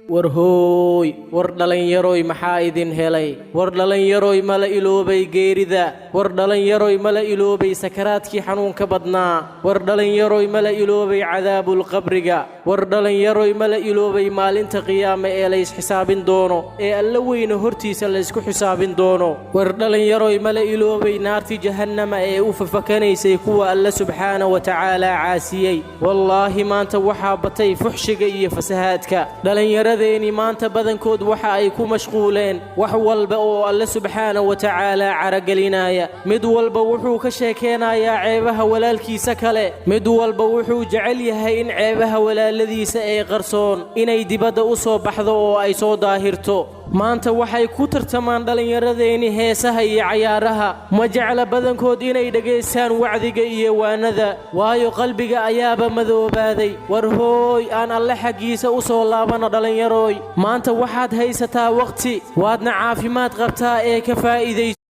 warhooy war dhalinyaroy maxaa idin helay war dhalinyaroy mala iloobay geerida war dhalinyaroy mala iloobay sakaraadkii xanuunka badnaa war dhalinyaroy mala iloobay cadaabul qabriga war dhalinyaroy mala iloobay maalinta qiyaama ee la isxisaabin doono ee alla weyna hortiisa la isku xisaabin doono war dhalinyaroy mala iloobay naarti jahannama ee u fafakanaysay kuwa alla subxaanahu wa ta'aala caasiyay wallaahi maanta waxaa batay fuxshiga iyo fasahaadka dhalinyaradeenii maanta badankood waxa ay ku mashquuleen wax walba oo alla subxaanahu wa ta'aala caragelinaya mid walba wuxuu ka sheekeenayaa ceebaha walaalkiisa kale mid walba wuxuu jecel yahay in ceebaha walaaladiisa ay qarsoon inay dibadda u soo baxdo oo ay soo daahirto maanta waxay ku tartamaan dhalinyaradeeni heesaha iyo cayaaraha ma jecla badankood inay dhageystaan wacdiga iyo waanada waayo qalbiga ayaaba madoobaaday war hooy aan alle xaggiisa u soo laabano dhalinyaroy maanta waxaad haysataa waqti waadna caafimaad qabtaa ee ka faa'iidayso